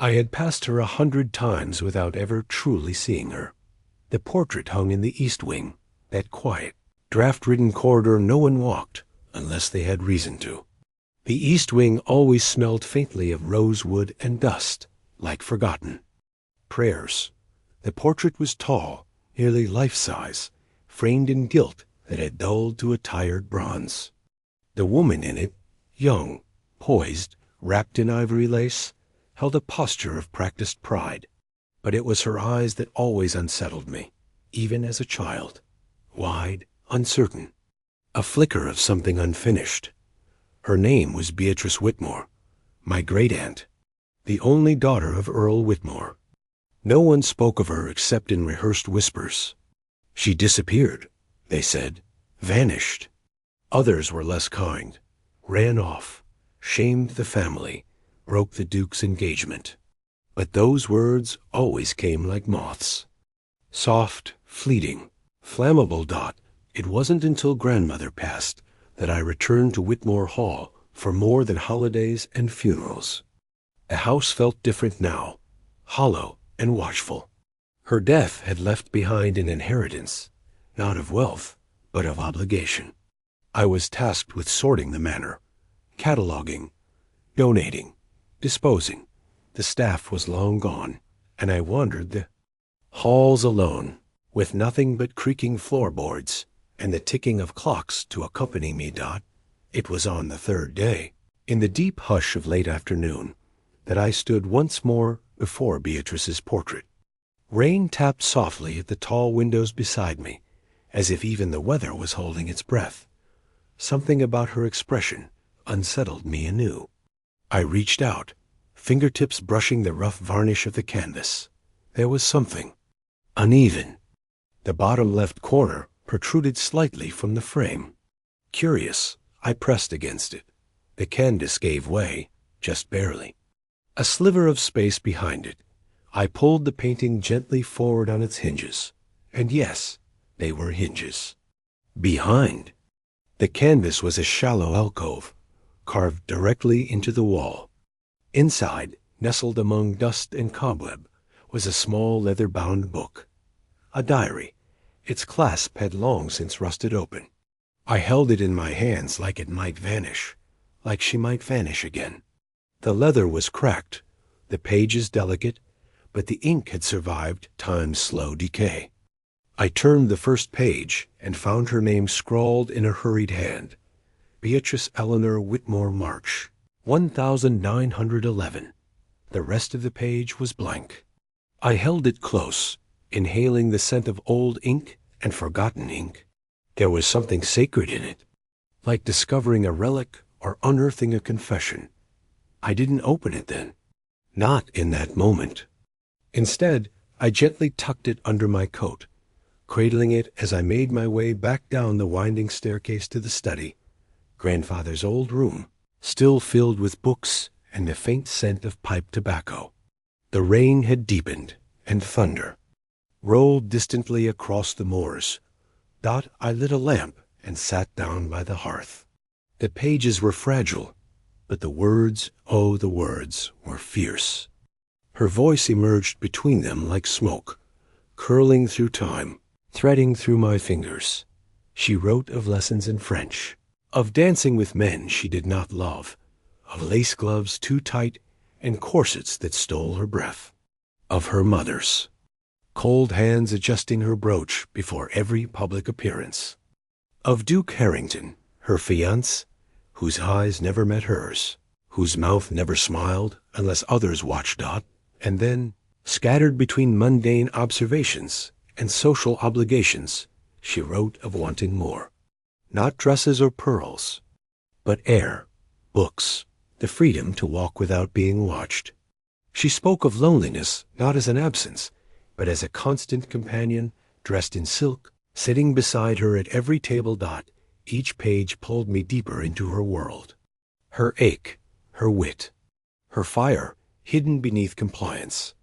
I had passed her 100 times without ever truly seeing her. The portrait hung in the east wing, that quiet, draft-ridden corridor no one walked unless they had reason to. The east wing always smelled faintly of rosewood and dust, like forgotten prayers. The portrait was tall, nearly life-size, framed in gilt that had dulled to a tired bronze. The woman in it, young, poised, wrapped in ivory lace, held a posture of practiced pride. But it was her eyes that always unsettled me, even as a child. Wide, uncertain. A flicker of something unfinished. Her name was Beatrice Whitmore, my great-aunt, the only daughter of Earl Whitmore. No one spoke of her except in rehearsed whispers. She disappeared, they said, vanished. Others were less kind, ran off, shamed the family, broke the Duke's engagement. But those words always came like moths. Soft, fleeting, flammable Dot. It wasn't until grandmother passed that I returned to Whitmore Hall for more than holidays and funerals. The house felt different now, hollow and watchful. Her death had left behind an inheritance, not of wealth, but of obligation. I was tasked with sorting the manor, cataloging, donating, disposing. The staff was long gone, and I wandered the halls alone, with nothing but creaking floorboards and the ticking of clocks to accompany me. It was on the third day, in the deep hush of late afternoon, that I stood once more before Beatrice's portrait. Rain tapped softly at the tall windows beside me, as if even the weather was holding its breath. Something about her expression unsettled me anew. I reached out, fingertips brushing the rough varnish of the canvas. There was something uneven. The bottom left corner protruded slightly from the frame. Curious, I pressed against it. The canvas gave way, just barely. A sliver of space behind it. I pulled the painting gently forward on its hinges. And yes, they were hinges. Behind. The canvas was a shallow alcove, carved directly into the wall. Inside, nestled among dust and cobweb, was a small leather-bound book. A diary. Its clasp had long since rusted open. I held it in my hands like it might vanish, like she might vanish again. The leather was cracked, the pages delicate, but the ink had survived time's slow decay. I turned the first page and found her name scrawled in a hurried hand. Beatrice Eleanor Whitmore March, 1911. The rest of the page was blank. I held it close, inhaling the scent of old ink and forgotten ink. There was something sacred in it, like discovering a relic or unearthing a confession. I didn't open it then, not in that moment. Instead, I gently tucked it under my coat, cradling it as I made my way back down the winding staircase to the study, grandfather's old room, still filled with books and the faint scent of pipe tobacco. The rain had deepened, and thunder rolled distantly across the moors. I lit a lamp and sat down by the hearth. The pages were fragile, but the words, oh, the words, were fierce. Her voice emerged between them like smoke, curling through time, threading through my fingers. She wrote of lessons in French, of dancing with men she did not love, of lace gloves too tight and corsets that stole her breath, of her mother's cold hands adjusting her brooch before every public appearance, of Duke Harrington, her fiancé, whose eyes never met hers, whose mouth never smiled unless others watched. And then, scattered between mundane observations and social obligations, she wrote of wanting more. Not dresses or pearls, but air, books, the freedom to walk without being watched. She spoke of loneliness not as an absence, but as a constant companion, dressed in silk, sitting beside her at every table. Each page pulled me deeper into her world. Her ache, her wit, her fire hidden beneath compliance.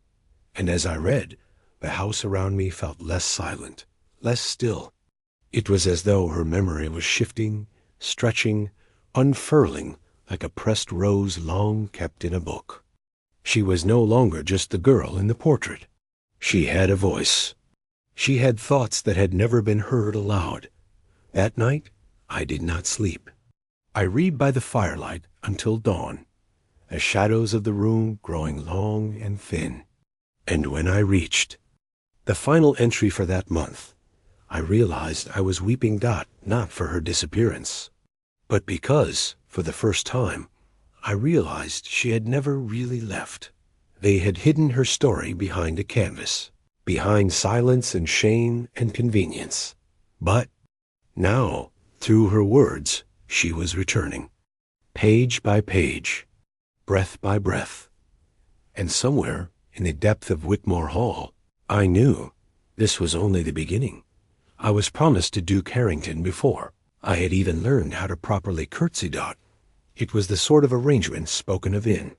And as I read, the house around me felt less silent, less still. It was as though her memory was shifting, stretching, unfurling like a pressed rose long kept in a book. She was no longer just the girl in the portrait. She had a voice. She had thoughts that had never been heard aloud. That night, I did not sleep. I read by the firelight until dawn, the shadows of the room growing long and thin. And when I reached the final entry for that month, I realized I was weeping not for her disappearance, but because, for the first time, I realized she had never really left. They had hidden her story behind a canvas, behind silence and shame and convenience. But now, through her words, she was returning, page by page, breath by breath. And somewhere in the depth of Whitmore Hall, I knew this was only the beginning. I was promised to Duke Harrington before. I had even learned how to properly curtsy. It was the sort of arrangement spoken of in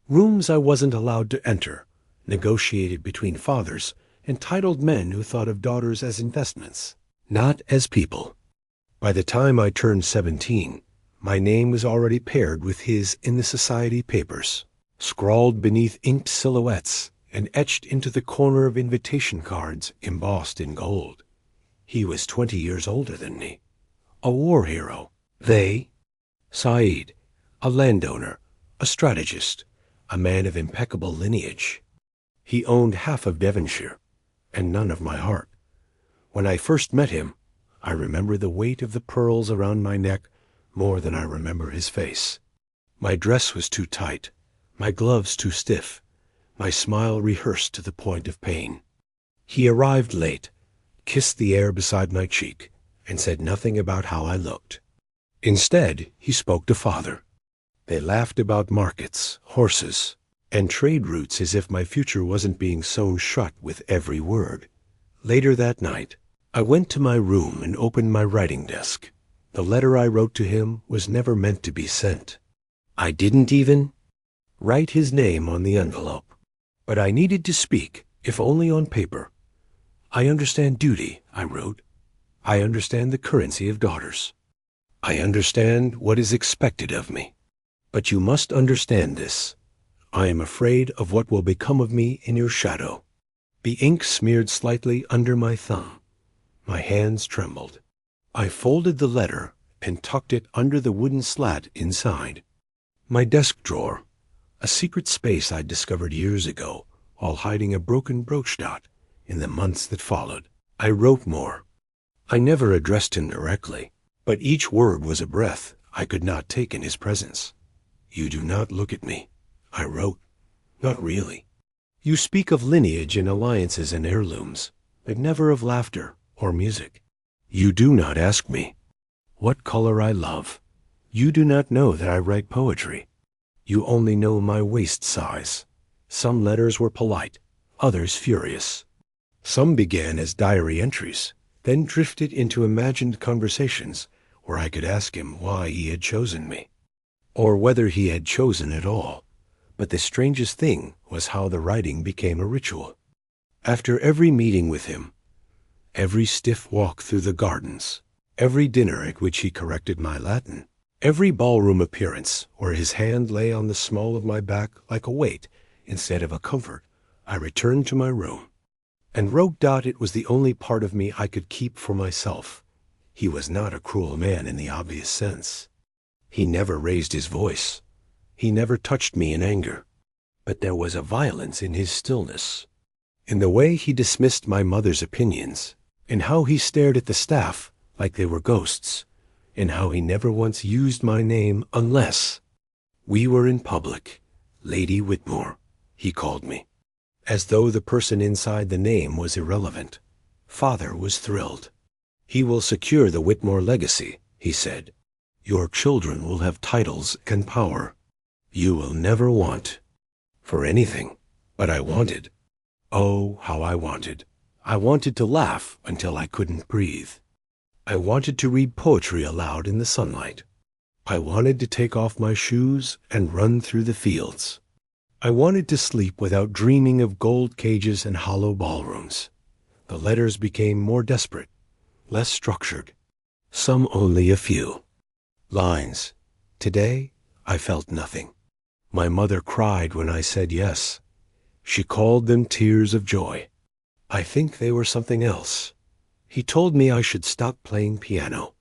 rooms I wasn't allowed to enter, negotiated between fathers and titled men who thought of daughters as investments, not as people. By the time I turned 17, my name was already paired with his in the society papers, scrawled beneath inked silhouettes and etched into the corner of invitation cards embossed in gold. He was 20 years older than me, a war hero. They, Saeed, a landowner, a strategist, a man of impeccable lineage. He owned half of Devonshire, and none of my heart. When I first met him, I remember the weight of the pearls around my neck more than I remember his face. My dress was too tight, my gloves too stiff, my smile rehearsed to the point of pain. He arrived late, kissed the air beside my cheek, and said nothing about how I looked. Instead, he spoke to Father. They laughed about markets, horses, and trade routes as if my future wasn't being sewn shut with every word. Later that night, I went to my room and opened my writing desk. The letter I wrote to him was never meant to be sent. I didn't even write his name on the envelope. But I needed to speak, if only on paper. I understand duty, I wrote. I understand the currency of daughters. I understand what is expected of me. But you must understand this. I am afraid of what will become of me in your shadow. The ink smeared slightly under my thumb. My hands trembled. I folded the letter and tucked it under the wooden slat inside. My desk drawer, a secret space I'd discovered years ago while hiding a broken brooch in the months that followed. I wrote more. I never addressed him directly, but each word was a breath I could not take in his presence. You do not look at me, I wrote. Not really. You speak of lineage and alliances and heirlooms, but never of laughter or music. You do not ask me what color I love. You do not know that I write poetry. You only know my waist size. Some letters were polite, others furious. Some began as diary entries, then drifted into imagined conversations where I could ask him why he had chosen me, or whether he had chosen at all. But the strangest thing was how the writing became a ritual. After every meeting with him, every stiff walk through the gardens, every dinner at which he corrected my Latin, every ballroom appearance where his hand lay on the small of my back like a weight instead of a comfort, I returned to my room and wrote it was the only part of me I could keep for myself. He was not a cruel man in the obvious sense. He never raised his voice. He never touched me in anger. But there was a violence in his stillness, in the way he dismissed my mother's opinions, in how he stared at the staff like they were ghosts, in how he never once used my name unless we were in public. Lady Whitmore, he called me, as though the person inside the name was irrelevant. Father was thrilled. He will secure the Whitmore legacy, he said. Your children will have titles and power. You will never want for anything. But I wanted. Oh, how I wanted. I wanted to laugh until I couldn't breathe. I wanted to read poetry aloud in the sunlight. I wanted to take off my shoes and run through the fields. I wanted to sleep without dreaming of gold cages and hollow ballrooms. The letters became more desperate, less structured. Some only a few lines. Today, I felt nothing. My mother cried when I said yes. She called them tears of joy. I think they were something else. He told me I should stop playing piano.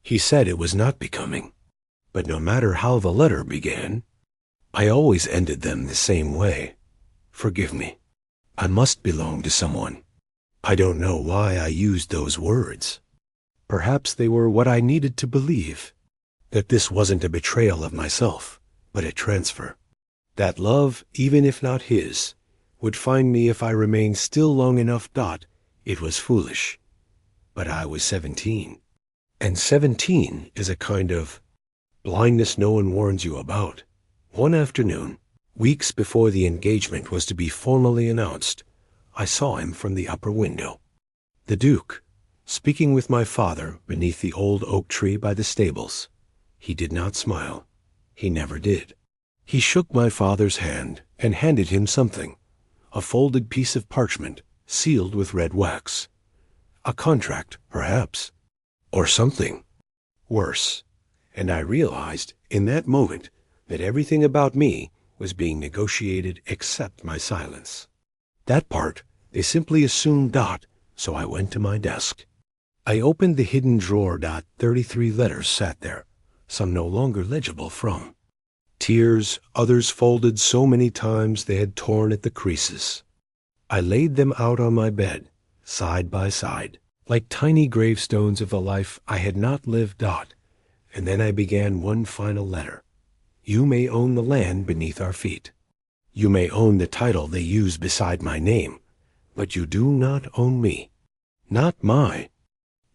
He said it was not becoming. But no matter how the letter began, I always ended them the same way. Forgive me. I must belong to someone. I don't know why I used those words. Perhaps they were what I needed to believe. That this wasn't a betrayal of myself, but a transfer. That love, even if not his, would find me if I remained still long enough. It was foolish. But I was 17. And 17 is a kind of blindness no one warns you about. One afternoon, weeks before the engagement was to be formally announced, I saw him from the upper window. The Duke, speaking with my father beneath the old oak tree by the stables. He did not smile. He never did. He shook my father's hand and handed him something, a folded piece of parchment sealed with red wax. A contract, perhaps, or something worse. And I realized in that moment that everything about me was being negotiated except my silence. That part they simply assumed. So I went to my desk. I opened the hidden drawer. 33 letters sat there, some no longer legible from. Tears, others folded so many times they had torn at the creases. I laid them out on my bed, side by side, like tiny gravestones of a life I had not lived. And then I began one final letter. You may own the land beneath our feet. You may own the title they use beside my name, but you do not own me. Not my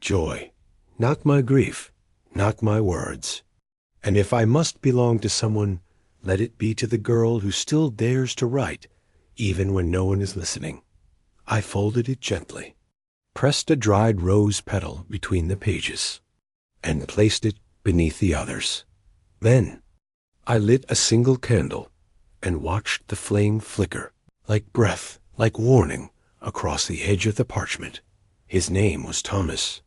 joy, not my grief, not my words. And if I must belong to someone, let it be to the girl who still dares to write, even when no one is listening. I folded it gently, pressed a dried rose petal between the pages, and placed it beneath the others. Then I lit a single candle and watched the flame flicker, like breath, like warning, across the edge of the parchment. His name was Thomas.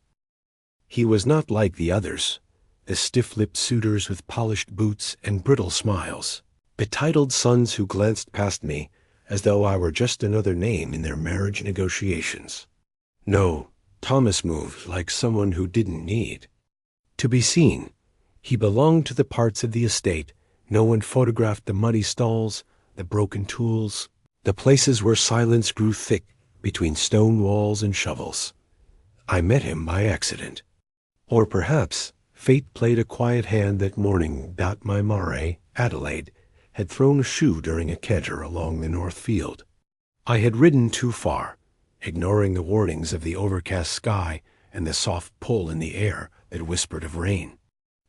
He was not like the others, the stiff-lipped suitors with polished boots and brittle smiles, betitled sons who glanced past me as though I were just another name in their marriage negotiations. No, Thomas moved like someone who didn't need to be seen. He belonged to the parts of the estate no one photographed: the muddy stalls, the broken tools, the places where silence grew thick between stone walls and shovels. I met him by accident. Or perhaps fate played a quiet hand that morning. My mare, Adelaide, had thrown a shoe during a canter along the north field. I had ridden too far, ignoring the warnings of the overcast sky and the soft pull in the air that whispered of rain.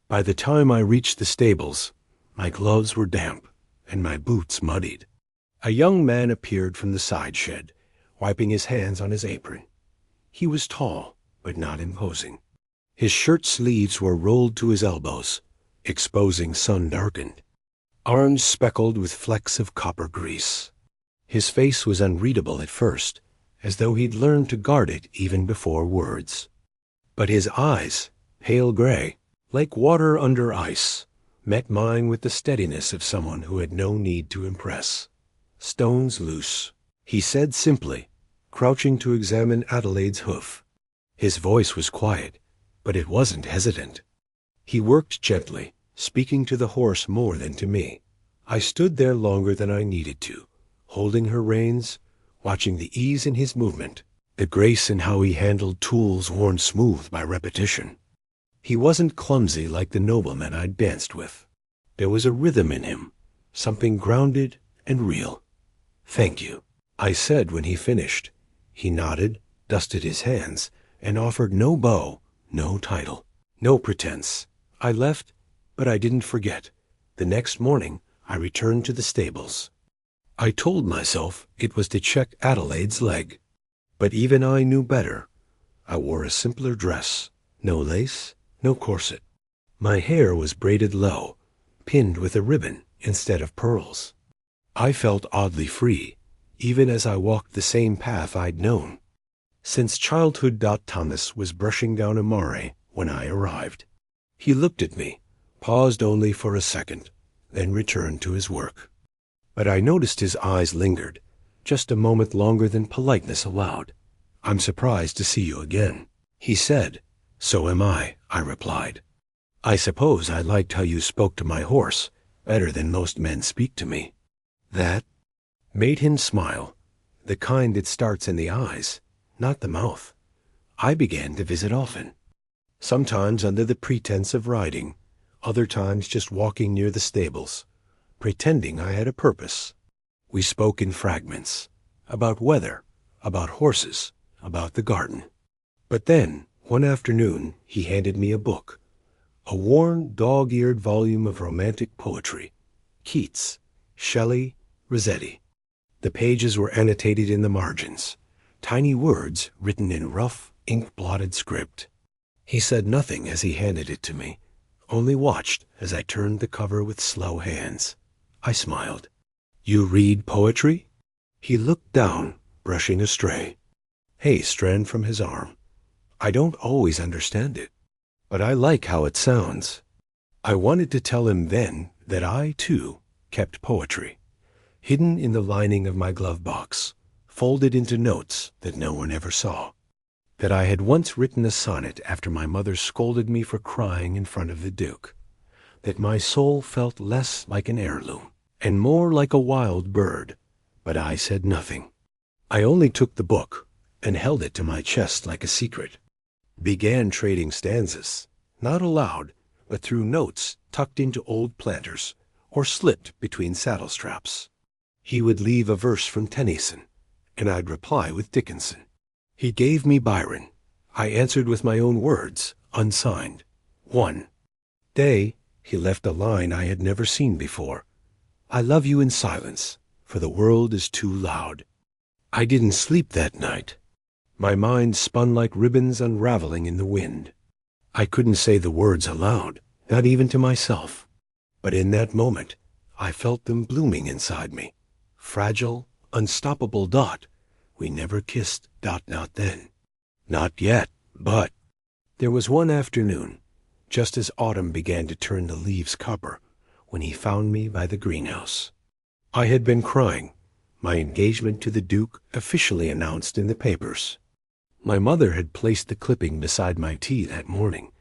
By the time I reached the stables, my gloves were damp and my boots muddied. A young man appeared from the side shed, wiping his hands on his apron. He was tall, but not imposing. His shirt sleeves were rolled to his elbows, exposing sun-darkened arms speckled with flecks of copper grease. His face was unreadable at first, as though he'd learned to guard it even before words. But his eyes, pale gray, like water under ice, met mine with the steadiness of someone who had no need to impress. Stones loose, he said simply, crouching to examine Adelaide's hoof. His voice was quiet, but it wasn't hesitant. He worked gently, speaking to the horse more than to me. I stood there longer than I needed to, holding her reins, watching the ease in his movement, the grace in how he handled tools worn smooth by repetition. He wasn't clumsy like the noblemen I'd danced with. There was a rhythm in him, something grounded and real. "Thank you," I said when he finished. He nodded, dusted his hands, and offered no bow, no title, no pretense. I left, but I didn't forget. The next morning, I returned to the stables. I told myself it was to check Adelaide's leg. But even I knew better. I wore a simpler dress, no lace, no corset. My hair was braided low, pinned with a ribbon instead of pearls. I felt oddly free, even as I walked the same path I'd known since childhood. Thomas was brushing down a mare when I arrived. He looked at me, paused only for a second, then returned to his work. But I noticed his eyes lingered, just a moment longer than politeness allowed. "I'm surprised to see you again," he said. "So am I," I replied. "I suppose I liked how you spoke to my horse better than most men speak to me." That made him smile, the kind that starts in the eyes, not the mouth. I began to visit often, sometimes under the pretense of riding, other times just walking near the stables, pretending I had a purpose. We spoke in fragments, about weather, about horses, about the garden. But then, one afternoon, he handed me a book, a worn, dog-eared volume of romantic poetry, Keats, Shelley, Rossetti. The pages were annotated in the margins, tiny words written in rough, ink-blotted script. He said nothing as he handed it to me, only watched as I turned the cover with slow hands. I smiled. "You read poetry?" He looked down, brushing a stray hay strand from his arm. "I don't always understand it, but I like how it sounds." I wanted to tell him then that I, too, kept poetry, hidden in the lining of my glove box, folded into notes that no one ever saw. That I had once written a sonnet after my mother scolded me for crying in front of the Duke. That my soul felt less like an heirloom and more like a wild bird, but I said nothing. I only took the book and held it to my chest like a secret. Began trading stanzas, not aloud, but through notes tucked into old planters or slipped between saddle straps. He would leave a verse from Tennyson, and I'd reply with Dickinson. He gave me Byron. I answered with my own words, unsigned. One day, he left a line I had never seen before. "I love you in silence, for the world is too loud." I didn't sleep that night. My mind spun like ribbons unraveling in the wind. I couldn't say the words aloud, not even to myself. But in that moment, I felt them blooming inside me. Fragile, unstoppable Dot. We never kissed, Dot, not then. Not yet, but there was one afternoon, just as autumn began to turn the leaves copper, when he found me by the greenhouse. I had been crying, my engagement to the Duke officially announced in the papers. My mother had placed the clipping beside my tea that morning,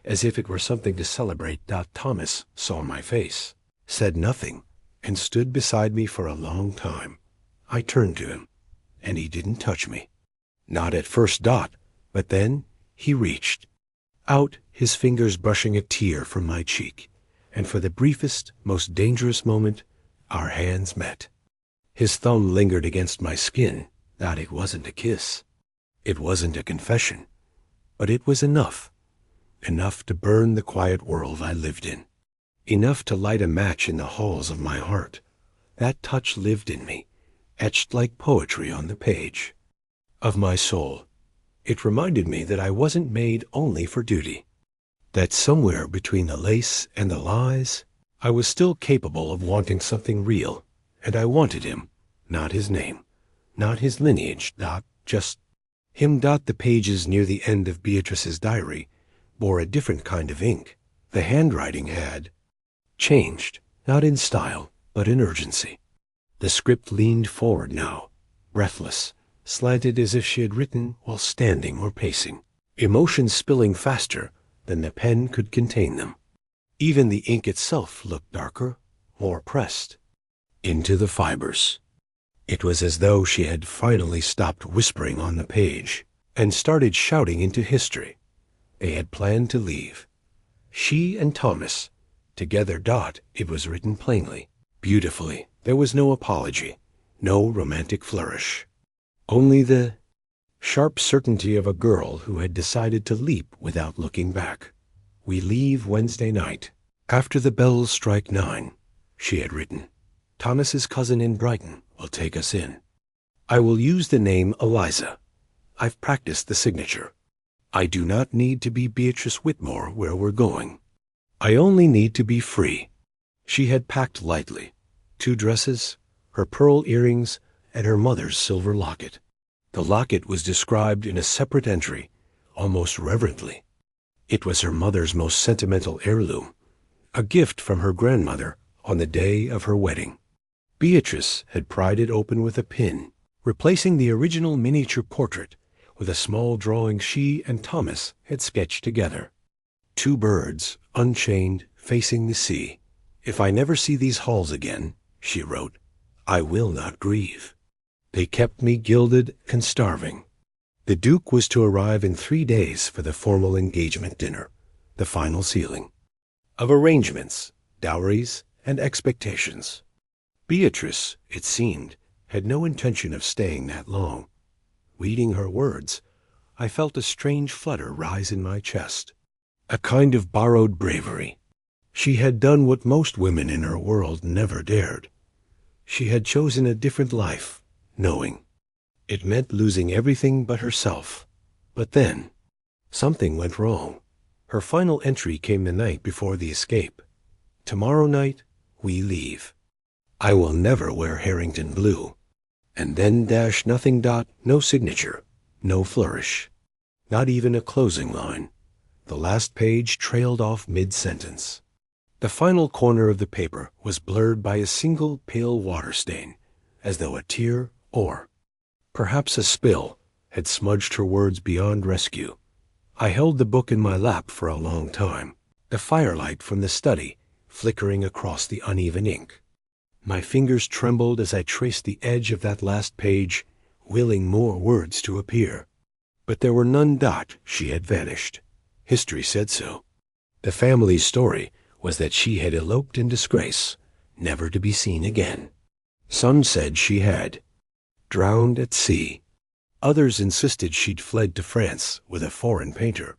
as if it were something to celebrate. Thomas saw my face, said nothing, and stood beside me for a long time. I turned to him, and he didn't touch me. Not at first, Dot, but then he reached out, his fingers brushing a tear from my cheek, and for the briefest, most dangerous moment, our hands met. His thumb lingered against my skin. That it wasn't a kiss. It wasn't a confession. But it was enough. Enough to burn the quiet world I lived in. Enough to light a match in the halls of my heart. That touch lived in me, etched like poetry on the page of my soul. It reminded me that I wasn't made only for duty. That somewhere between the lace and the lies, I was still capable of wanting something real, and I wanted him, not his name, not his lineage, just him. The pages near the end of Beatrice's diary bore a different kind of ink. The handwriting had changed, not in style, but in urgency. The script leaned forward now, breathless, slanted as if she had written while standing or pacing, emotions spilling faster than the pen could contain them. Even the ink itself looked darker, more pressed into the fibers. It was as though she had finally stopped whispering on the page and started shouting into history. They had planned to leave. She and Thomas, together. It was written plainly, beautifully. There was no apology, no romantic flourish. Only the sharp certainty of a girl who had decided to leap without looking back. "We leave Wednesday night, after the bells strike 9, she had written. "Thomas's cousin in Brighton will take us in. I will use the name Eliza. I've practiced the signature. I do not need to be Beatrice Whitmore where we're going. I only need to be free." She had packed lightly, 2 dresses, her pearl earrings, and her mother's silver locket. The locket was described in a separate entry, almost reverently. It was her mother's most sentimental heirloom, a gift from her grandmother on the day of her wedding. Beatrice had pried it open with a pin, replacing the original miniature portrait with a small drawing she and Thomas had sketched together. Two birds, unchained, facing the sea. "If I never see these halls again," she wrote, "I will not grieve. They kept me gilded and starving." The Duke was to arrive in 3 days for the formal engagement dinner, the final sealing of arrangements, dowries, and expectations. Beatrice, it seemed, had no intention of staying that long. Reading her words, I felt a strange flutter rise in my chest, a kind of borrowed bravery. She had done what most women in her world never dared. She had chosen a different life, knowing. It meant losing everything but herself. But then, something went wrong. Her final entry came the night before the escape. "Tomorrow night, we leave. I will never wear Harrington blue." And then dash nothing dot, no signature, no flourish. Not even a closing line. The last page trailed off mid-sentence. The final corner of the paper was blurred by a single pale water stain, as though a tear or perhaps a spill had smudged her words beyond rescue. I held the book in my lap for a long time, the firelight from the study flickering across the uneven ink. My fingers trembled as I traced the edge of that last page, willing more words to appear. But there were none dot, she had vanished. History said so. The family's story was that she had eloped in disgrace, never to be seen again. Some said she had drowned at sea. Others insisted she'd fled to France with a foreign painter.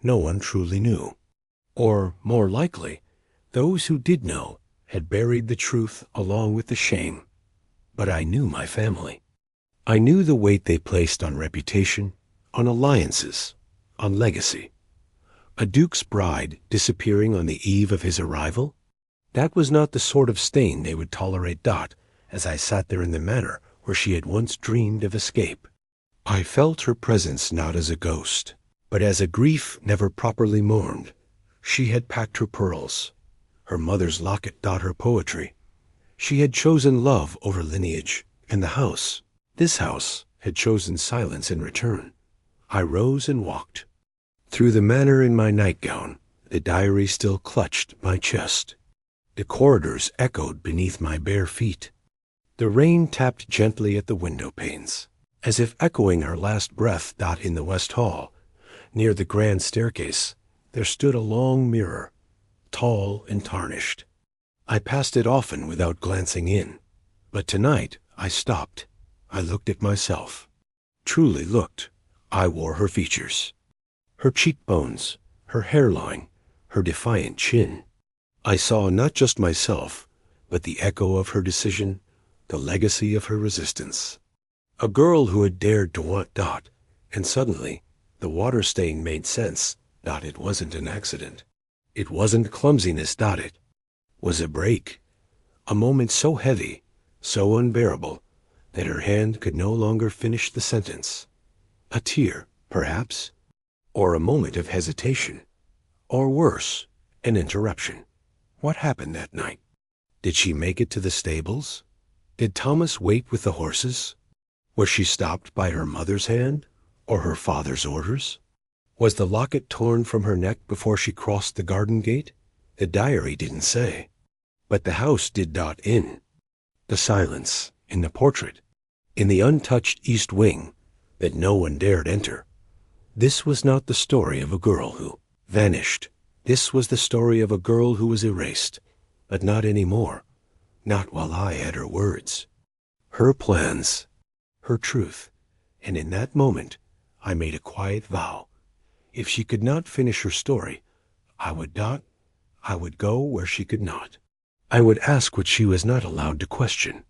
No one truly knew. Or, more likely, those who did know had buried the truth along with the shame. But I knew my family. I knew the weight they placed on reputation, on alliances, on legacy. A duke's bride disappearing on the eve of his arrival? That was not the sort of stain they would tolerate dot as I sat there in the manor where she had once dreamed of escape. I felt her presence not as a ghost, but as a grief never properly mourned. She had packed her pearls. Her mother's locket dot her poetry. She had chosen love over lineage, and the house, this house, had chosen silence in return. I rose and walked. Through the manor in my nightgown, the diary still clutched my chest. The corridors echoed beneath my bare feet. The rain tapped gently at the window panes, as if echoing her last breath dot in the West Hall. Near the grand staircase, there stood a long mirror, tall and tarnished. I passed it often without glancing in, but tonight I stopped. I looked at myself. Truly looked. I wore her features. Her cheekbones, her hairline, her defiant chin. I saw not just myself, but the echo of her decision, the legacy of her resistance. A girl who had dared to want dot, and suddenly the water stain made sense. Dot, it wasn't an accident. It wasn't clumsiness. Dot, it was a break. A moment so heavy, so unbearable, that her hand could no longer finish the sentence. A tear, perhaps, or a moment of hesitation, or worse, an interruption. What happened that night? Did she make it to the stables? Did Thomas wait with the horses? Was she stopped by her mother's hand, or her father's orders? Was the locket torn from her neck before she crossed the garden gate? The diary didn't say. But the house did dot in. The silence, in the portrait, in the untouched east wing, that no one dared enter. This was not the story of a girl who vanished. This was the story of a girl who was erased, but not anymore. Not while I had her words, her plans, her truth. And in that moment, I made a quiet vow. If she could not finish her story, I would go where she could not. I would ask what she was not allowed to question.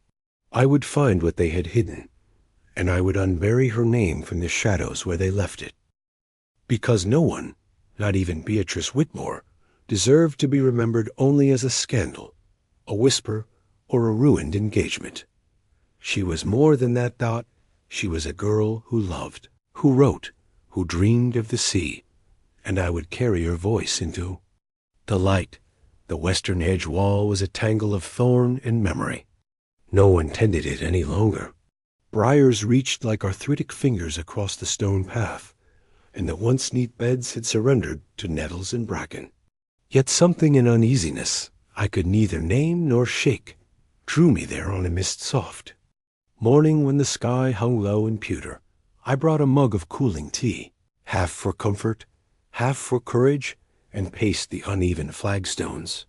I would find what they had hidden, and I would unbury her name from the shadows where they left it. Because no one, not even Beatrice Whitmore, deserved to be remembered only as a scandal, a whisper, or a ruined engagement. She was more than that dot. She was a girl who loved, who wrote, who dreamed of the sea, and I would carry her voice into the light, The western edge wall was a tangle of thorn and memory. No one tended it any longer. Briars reached like arthritic fingers across the stone path, and the once neat beds had surrendered to nettles and bracken. Yet something in uneasiness I could neither name nor shake drew me there on a mist soft. Morning, when the sky hung low and pewter, I brought a mug of cooling tea, half for comfort, half for courage, and paced the uneven flagstones.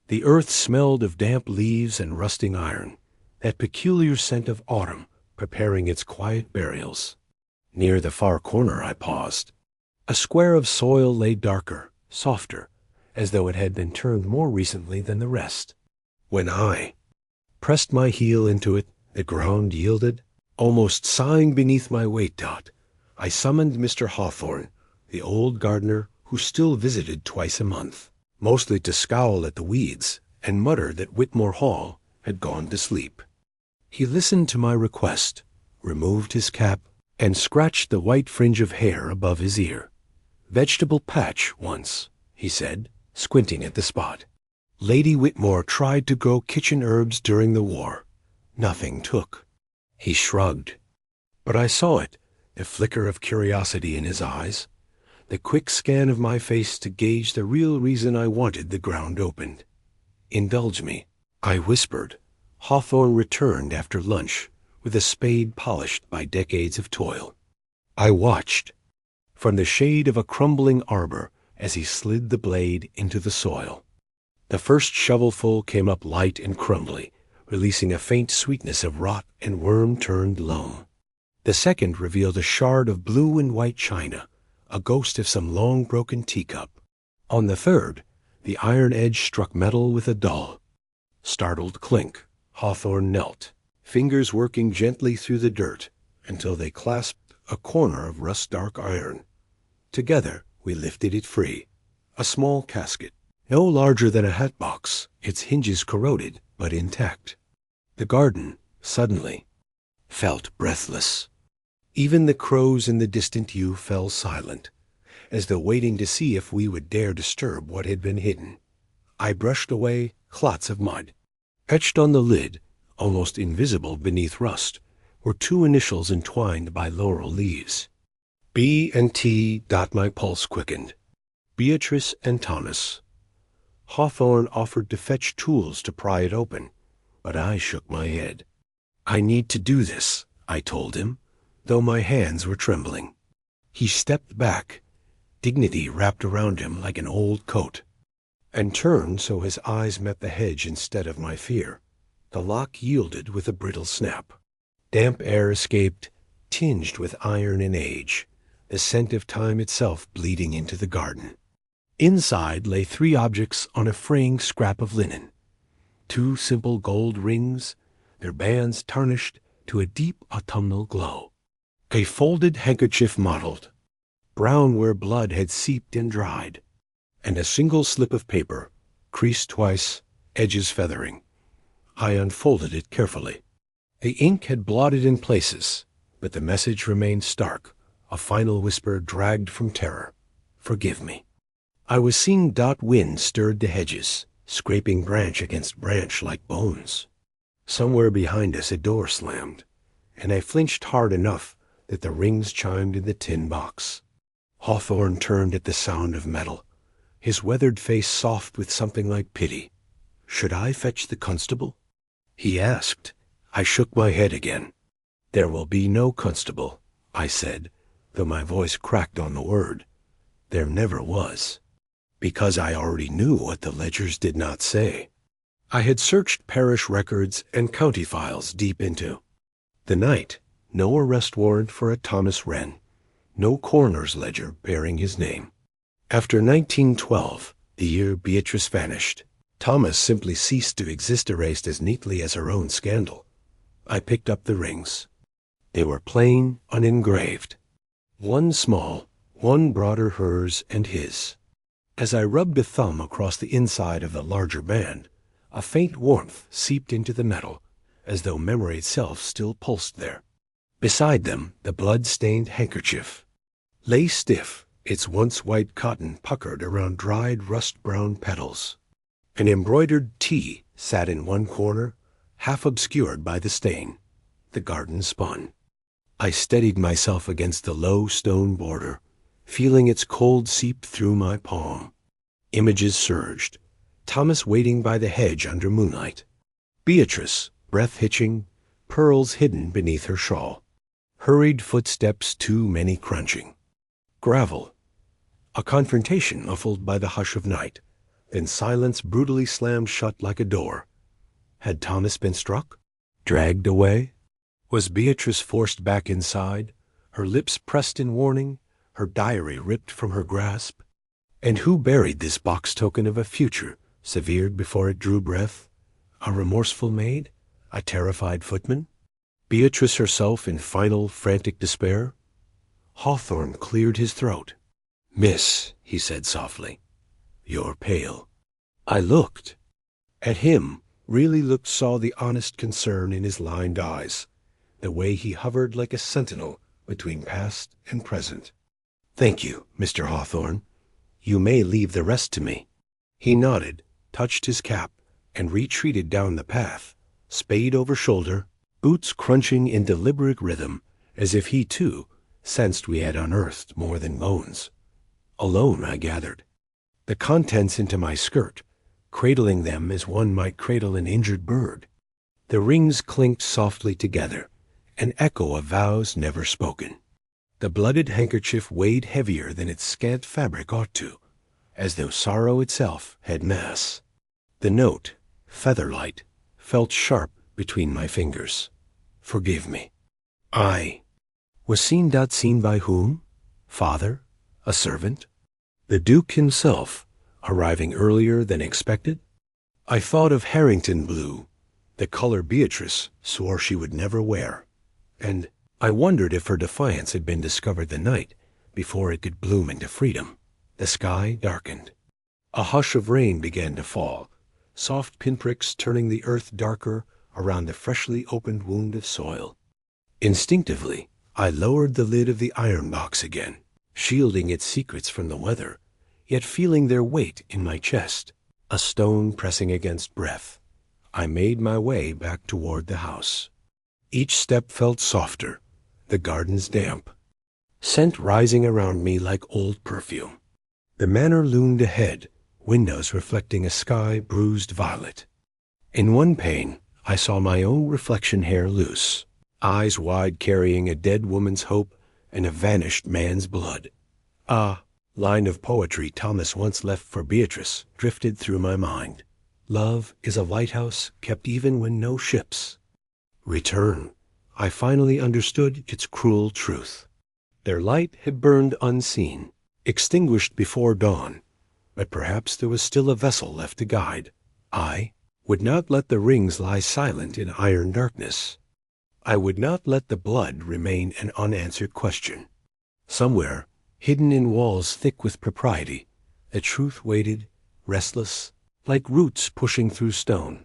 The earth smelled of damp leaves and rusting iron, that peculiar scent of autumn preparing its quiet burials. Near the far corner I paused. A square of soil lay darker, softer, as though it had been turned more recently than the rest. When I pressed my heel into it, the ground yielded. Almost sighing beneath my weight, I summoned Mr. Hawthorne, the old gardener who still visited twice a month, mostly to scowl at the weeds and mutter that Whitmore Hall had gone to sleep. He listened to my request, removed his cap, and scratched the white fringe of hair above his ear. "Vegetable patch once," he said, squinting at the spot. "Lady Whitmore tried to grow kitchen herbs during the war. Nothing took." He shrugged. But I saw it, the flicker of curiosity in his eyes, the quick scan of my face to gauge the real reason I wanted the ground opened. "Indulge me," I whispered. Hawthorne returned after lunch with a spade polished by decades of toil. I watched from the shade of a crumbling arbor as he slid the blade into the soil. The first shovelful came up light and crumbly, releasing a faint sweetness of rot and worm-turned loam. The second revealed a shard of blue and white china, a ghost of some long-broken teacup. On the third, the iron edge struck metal with a dull, startled clink. Hawthorne knelt, fingers working gently through the dirt until they clasped a corner of rust-dark iron. Together we lifted it free, a small casket, no larger than a hat-box, its hinges corroded but intact. The garden, suddenly, felt breathless. Even the crows in the distant yew fell silent, as though waiting to see if we would dare disturb what had been hidden. I brushed away clots of mud. Etched on the lid, almost invisible beneath rust, were two initials entwined by laurel leaves. B and T. My pulse quickened. Beatrice and Thomas. Hawthorne offered to fetch tools to pry it open, but I shook my head. "I need to do this," I told him, though my hands were trembling. He stepped back, dignity wrapped around him like an old coat, and turned so his eyes met the hedge instead of my fear. The lock yielded with a brittle snap. Damp air escaped, tinged with iron and age, the scent of time itself bleeding into the garden. Inside lay three objects on a fraying scrap of linen. Two simple gold rings, their bands tarnished to a deep autumnal glow. A folded handkerchief mottled, brown where blood had seeped and dried, and a single slip of paper, creased twice, edges feathering. I unfolded it carefully. The ink had blotted in places, but the message remained stark, a final whisper dragged from terror. "Forgive me." I was seeing wind stirred the hedges, scraping branch against branch like bones. Somewhere behind us a door slammed, and I flinched hard enough that the rings chimed in the tin box. Hawthorne turned at the sound of metal, his weathered face soft with something like pity. "Should I fetch the constable?" he asked. I shook my head again. "There will be no constable," I said, though my voice cracked on the word. There never was, because I already knew what the ledgers did not say. I had searched parish records and county files deep into the night. No arrest warrant for a Thomas Wren, no coroner's ledger bearing his name. After 1912, the year Beatrice vanished, Thomas simply ceased to exist, erased as neatly as her own scandal. I picked up the rings. They were plain, unengraved. One small, one broader, hers and his. As I rubbed a thumb across the inside of the larger band, a faint warmth seeped into the metal, as though memory itself still pulsed there. Beside them, the blood-stained handkerchief lay stiff, its once white cotton puckered around dried rust-brown petals. An embroidered T sat in one corner, half obscured by the stain. The garden spun. I steadied myself against the low stone border, feeling its cold seep through my palm. Images surged. Thomas waiting by the hedge under moonlight. Beatrice, breath hitching, pearls hidden beneath her shawl. Hurried footsteps, too many crunching. Gravel. A confrontation muffled by the hush of night. Then silence brutally slammed shut like a door. Had Thomas been struck? Dragged away? Was Beatrice forced back inside, her lips pressed in warning, her diary ripped from her grasp? And who buried this box token of a future, severed before it drew breath? A remorseful maid? A terrified footman? Beatrice herself in final, frantic despair? Hawthorne cleared his throat. "Miss," he said softly, "you're pale." I looked. At him, really looked, saw the honest concern in his lined eyes, the way he hovered like a sentinel between past and present. "Thank you, Mr. Hawthorne. You may leave the rest to me." He nodded, touched his cap, and retreated down the path, spade over shoulder, boots crunching in deliberate rhythm, as if he, too, sensed we had unearthed more than bones. Alone, I gathered. The contents into my skirt, cradling them as one might cradle an injured bird. The rings clinked softly together, an echo of vows never spoken. The blooded handkerchief weighed heavier than its scant fabric ought to, as though sorrow itself had mass. The note, featherlight, felt sharp between my fingers. "Forgive me." I was seen. Seen by whom? Father? A servant? The Duke himself, arriving earlier than expected? I thought of Harrington blue, the color Beatrice swore she would never wear, and I wondered if her defiance had been discovered the night before it could bloom into freedom. The sky darkened. A hush of rain began to fall, soft pinpricks turning the earth darker around the freshly opened wound of soil. Instinctively, I lowered the lid of the iron box again, shielding its secrets from the weather, yet feeling their weight in my chest, a stone pressing against breath. I made my way back toward the house. Each step felt softer, the gardens damp, scent rising around me like old perfume. The manor loomed ahead, windows reflecting a sky bruised violet. In one pane, I saw my own reflection hair loose, eyes wide carrying a dead woman's hope and a vanished man's blood. Ah, line of poetry Thomas once left for Beatrice drifted through my mind. Love is a lighthouse kept even when no ships return. I finally understood its cruel truth. Their light had burned unseen, extinguished before dawn, but perhaps there was still a vessel left to guide. I would not let the rings lie silent in iron darkness. I would not let the blood remain an unanswered question. Somewhere, hidden in walls thick with propriety, the truth waited, restless, like roots pushing through stone.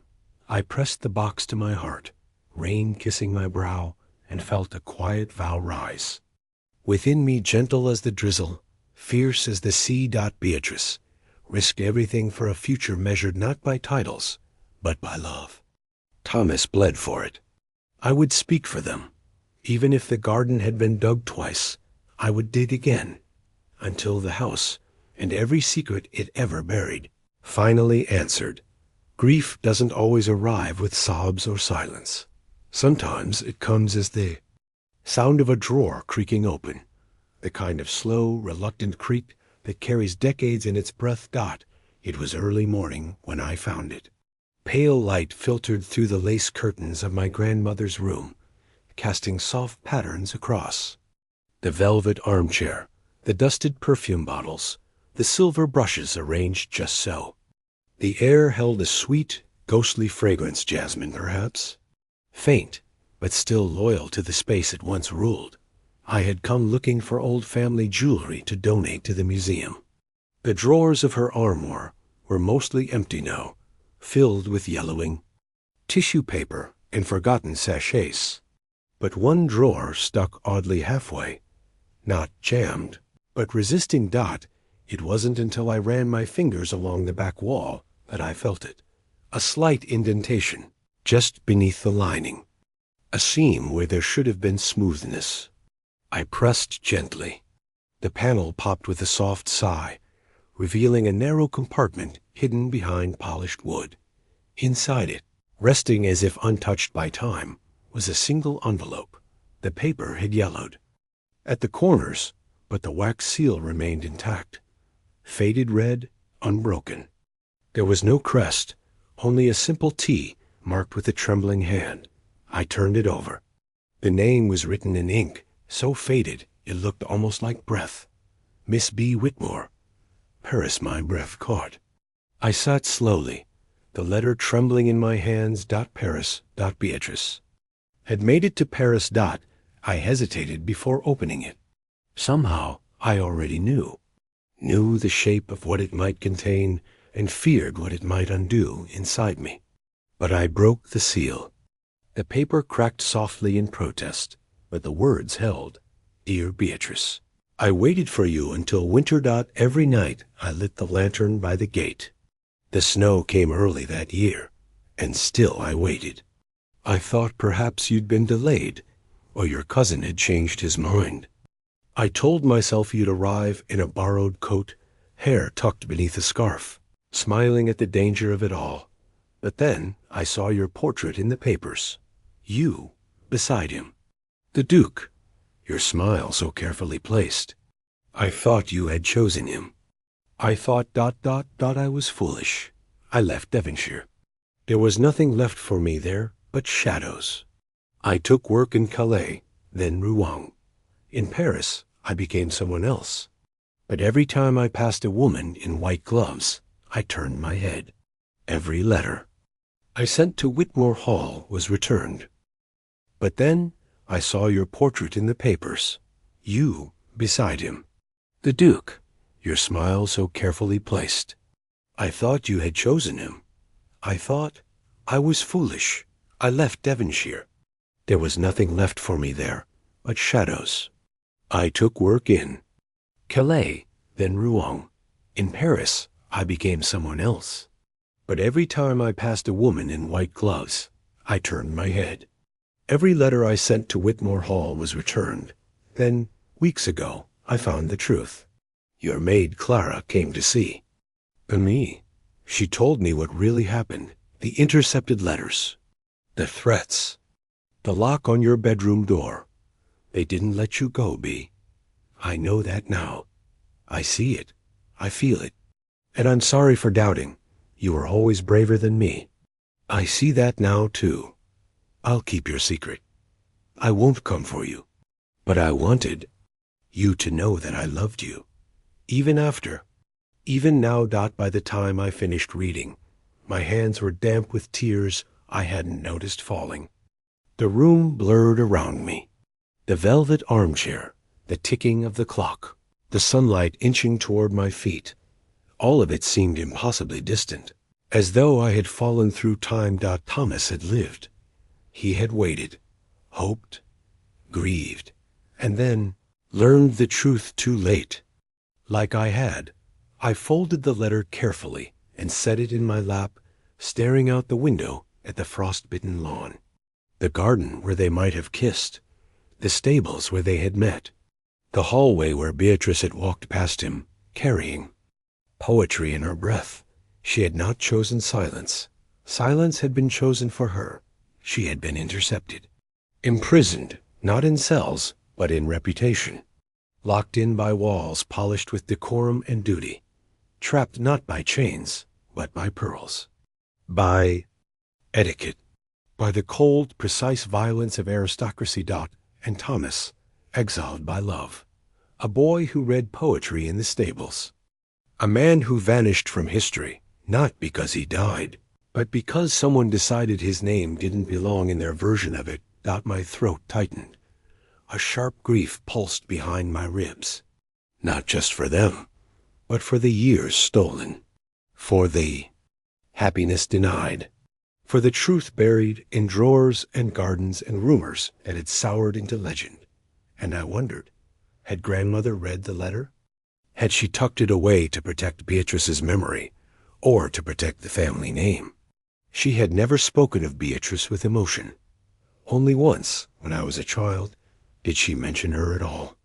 I pressed the box to my heart, rain kissing my brow, and felt a quiet vow rise. Within me, gentle as the drizzle, fierce as the sea. Beatrice risked everything for a future measured not by titles, but by love. Thomas bled for it. I would speak for them. Even if the garden had been dug twice, I would dig again, until the house, and every secret it ever buried, finally answered. Grief doesn't always arrive with sobs or silence. Sometimes it comes as the sound of a drawer creaking open, the kind of slow, reluctant creak that carries decades in its breath. It was early morning when I found it. Pale light filtered through the lace curtains of my grandmother's room, casting soft patterns across. The velvet armchair, the dusted perfume bottles, the silver brushes arranged just so. The air held a sweet, ghostly fragrance, jasmine perhaps. Faint, but still loyal to the space it once ruled. I had come looking for old family jewelry to donate to the museum. The drawers of her armoire were mostly empty now, filled with yellowing tissue paper and forgotten sachets. But one drawer stuck oddly halfway, not jammed, but resisting. It wasn't until I ran my fingers along the back wall but I felt it. A slight indentation, just beneath the lining. A seam where there should have been smoothness. I pressed gently. The panel popped with a soft sigh, revealing a narrow compartment hidden behind polished wood. Inside it, resting as if untouched by time, was a single envelope. The paper had yellowed at the corners, but the wax seal remained intact. Faded red, unbroken. There was no crest, only a simple T marked with a trembling hand. I turned it over. The name was written in ink, so faded it looked almost like breath. Miss B. Whitmore. Paris my breath caught. I sat slowly, the letter trembling in my hands. Paris. Beatrice. Had made it to Paris. I hesitated before opening it. Somehow I already knew the shape of what it might contain and feared what it might undo inside me. But I broke the seal. The paper cracked softly in protest, but the words held. Dear Beatrice, I waited for you until winter. Every night I lit the lantern by the gate. The snow came early that year, and still I waited. I thought perhaps you'd been delayed, or your cousin had changed his mind. I told myself you'd arrive in a borrowed coat, hair tucked beneath a scarf, smiling at the danger of it all. But then I saw your portrait in the papers. You beside him. The Duke, your smile so carefully placed. I thought you had chosen him. I thought ... I was foolish. I left Devonshire. There was nothing left for me there but shadows. I took work in Calais, then Rouen. In Paris, I became someone else. But every time I passed a woman in white gloves, I turned my head. Every letter I sent to Whitmore Hall was returned. But then I saw your portrait in the papers. You beside him. The Duke, your smile so carefully placed. I thought you had chosen him. I thought I was foolish. I left Devonshire. There was nothing left for me there but shadows. I took work in Calais, then Rouen. In Paris, I became someone else. But every time I passed a woman in white gloves, I turned my head. Every letter I sent to Whitmore Hall was returned. Then, weeks ago, I found the truth. Your maid Clara came to see. And me. She told me what really happened. The intercepted letters. The threats. The lock on your bedroom door. They didn't let you go, Bea. I know that now. I see it. I feel it. And I'm sorry for doubting. You were always braver than me. I see that now, too. I'll keep your secret. I won't come for you. But I wanted you to know that I loved you. Even after. Even now. By the time I finished reading, my hands were damp with tears I hadn't noticed falling. The room blurred around me. The velvet armchair, the ticking of the clock, the sunlight inching toward my feet. All of it seemed impossibly distant, as though I had fallen through time. Thomas had lived. He had waited, hoped, grieved, and then learned the truth too late. Like I had, I folded the letter carefully and set it in my lap, staring out the window at the frost-bitten lawn, the garden where they might have kissed, the stables where they had met, the hallway where Beatrice had walked past him, carrying poetry in her breath. She had not chosen silence. Silence had been chosen for her. She had been intercepted, imprisoned, not in cells, but in reputation, locked in by walls polished with decorum and duty, trapped not by chains, but by pearls, by etiquette, by the cold, precise violence of aristocracy. And Thomas, exiled by love, a boy who read poetry in the stables, a man who vanished from history, not because he died, but because someone decided his name didn't belong in their version of it. My throat tightened. A sharp grief pulsed behind my ribs, not just for them, but for the years stolen, for the happiness denied, for the truth buried in drawers and gardens and rumors that had soured into legend. And I wondered, had grandmother read the letter? Had she tucked it away to protect Beatrice's memory, or to protect the family name. She had never spoken of Beatrice with emotion. Only once, when I was a child, did she mention her at all.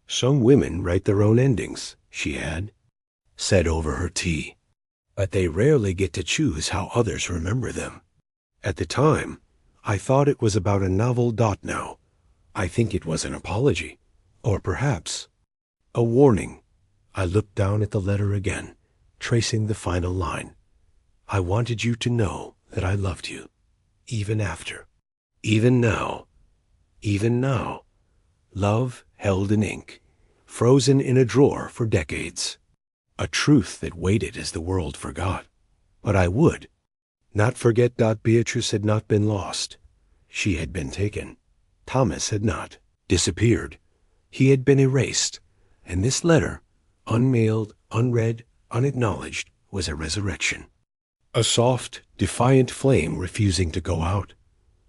"Some women write their own endings," she had said over her tea, "but they rarely get to choose how others remember them." At the time, I thought it was about a novel. Now, I think it was an apology, or perhaps a warning. I looked down at the letter again, tracing the final line. "I wanted you to know that I loved you, even after. Even now. Even now." Love held in ink, frozen in a drawer for decades. A truth that waited as the world forgot. But I would not forget. Beatrice had not been lost. She had been taken. Thomas had not disappeared. He had been erased. And this letter, unmailed, unread, unacknowledged, was a resurrection. A soft, defiant flame refusing to go out.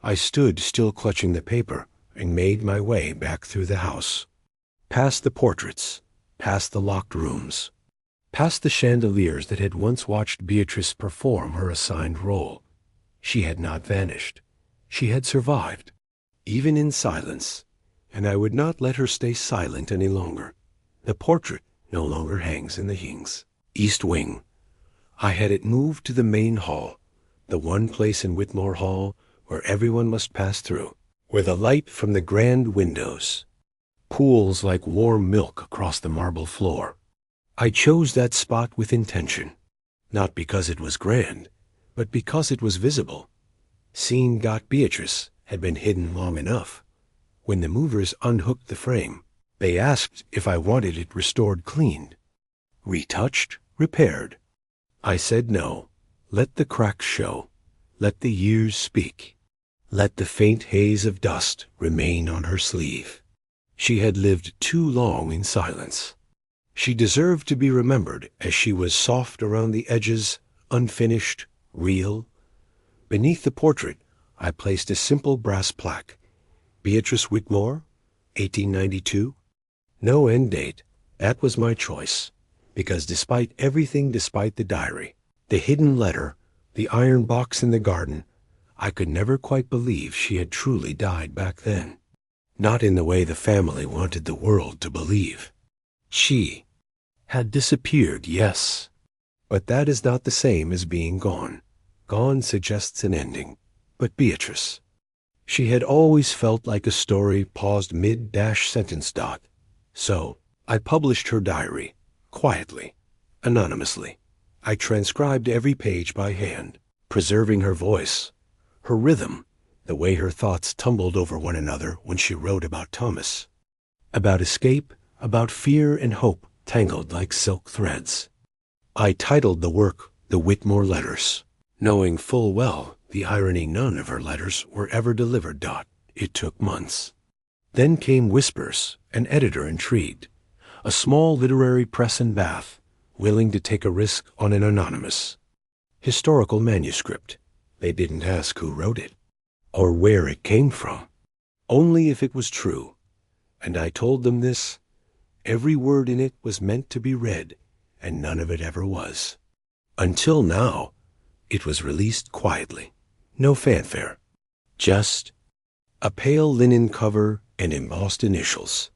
I stood, still clutching the paper, and made my way back through the house. Past the portraits, past the locked rooms, past the chandeliers that had once watched Beatrice perform her assigned role. She had not vanished. She had survived, even in silence, and I would not let her stay silent any longer. The portrait no longer hangs in the East Wing. I had it moved to the main hall, the one place in Whitmore Hall where everyone must pass through, where the light from the grand windows pools like warm milk across the marble floor. I chose that spot with intention, not because it was grand, but because it was visible. Seen. Beatrice had been hidden long enough. When the movers unhooked the frame, they asked if I wanted it restored, cleaned, retouched, repaired. I said no. Let the cracks show. Let the years speak. Let the faint haze of dust remain on her sleeve. She had lived too long in silence. She deserved to be remembered as she was, soft around the edges, unfinished, real. Beneath the portrait, I placed a simple brass plaque. Beatrice Whitmore, 1892. No end date. That was my choice, because despite everything, despite the diary, the hidden letter, the iron box in the garden, I could never quite believe she had truly died back then. Not in the way the family wanted the world to believe. She had disappeared, yes, but that is not the same as being gone. Gone suggests an ending. But Beatrice, she had always felt like a story paused mid-sentence. So I published her diary, quietly, anonymously. I transcribed every page by hand, preserving her voice, her rhythm, the way her thoughts tumbled over one another when she wrote about Thomas, about escape, about fear and hope tangled like silk threads. I titled the work The Whitmore Letters, knowing full well the irony: none of her letters were ever delivered. It took months. Then came Whispers, an editor intrigued, a small literary press in Bath, willing to take a risk on an anonymous historical manuscript. They didn't ask who wrote it, or where it came from, only if it was true. And I told them this: every word in it was meant to be read, and none of it ever was. Until now, it was released quietly. No fanfare. Just a pale linen cover and embossed initials.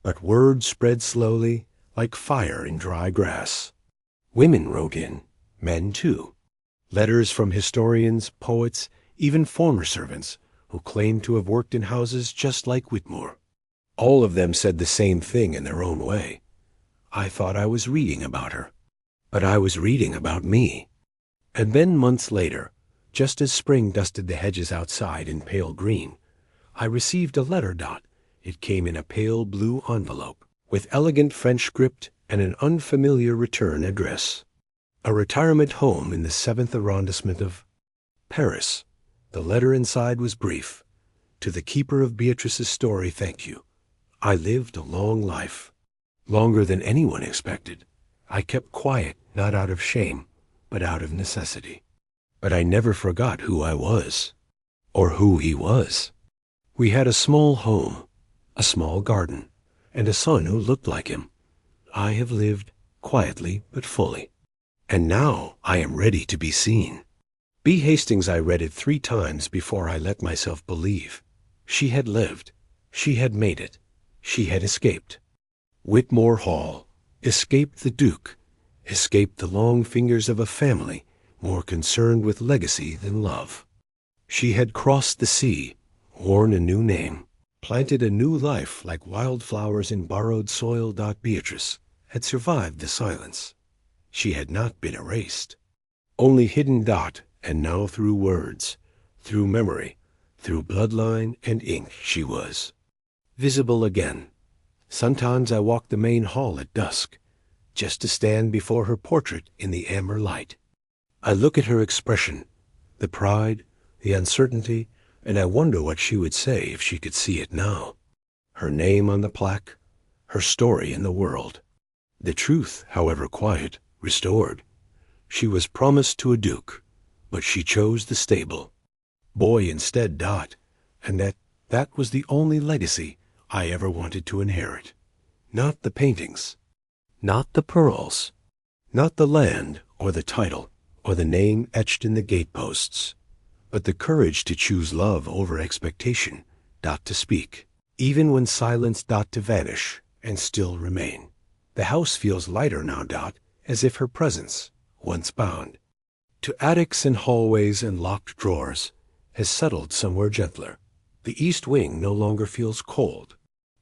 But word spread slowly, like fire in dry grass. Women wrote in, men too. Letters from historians, poets, even former servants who claimed to have worked in houses just like Whitmore. All of them said the same thing in their own way. I thought I was reading about her, but I was reading about me. And then months later, just as spring dusted the hedges outside in pale green, I received a letter. It came in a pale blue envelope, with elegant French script and an unfamiliar return address. A retirement home in the 7th arrondissement of Paris. The letter inside was brief. To the keeper of Beatrice's story, thank you. I lived a long life, longer than anyone expected. I kept quiet, not out of shame, but out of necessity. But I never forgot who I was, or who he was. We had a small home, a small garden, and a son who looked like him. I have lived quietly but fully. And now I am ready to be seen. B. Hastings, I read it 3 times before I let myself believe. She had lived. She had made it. She had escaped. Whitmore Hall. Escaped the Duke. Escaped the long fingers of a family more concerned with legacy than love. She had crossed the sea, worn a new name, planted a new life like wildflowers in borrowed soil. Beatrice had survived the silence. She had not been erased, only hidden. And now through words, through memory, through bloodline and ink, she was visible again. Sometimes I walked the main hall at dusk, just to stand before her portrait in the amber light. I look at her expression, the pride, the uncertainty, and I wonder what she would say if she could see it now. Her name on the plaque, her story in the world. The truth, however quiet, restored. She was promised to a duke, but she chose the stable boy instead. And that was the only legacy I ever wanted to inherit. Not the paintings, not the pearls, not the land or the title or the name etched in the gateposts, but the courage to choose love over expectation. To speak, even when silence. To vanish and still remain. The house feels lighter now. As if her presence, once bound to attics and hallways and locked drawers, has settled somewhere gentler. The east wing no longer feels cold.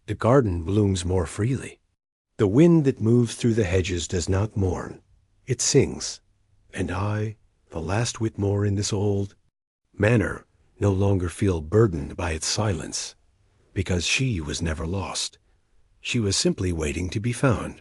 The garden blooms more freely. The wind that moves through the hedges does not mourn. It sings. And I, the last Whitmore in this old manor, no longer feel burdened by its silence, because she was never lost. She was simply waiting to be found.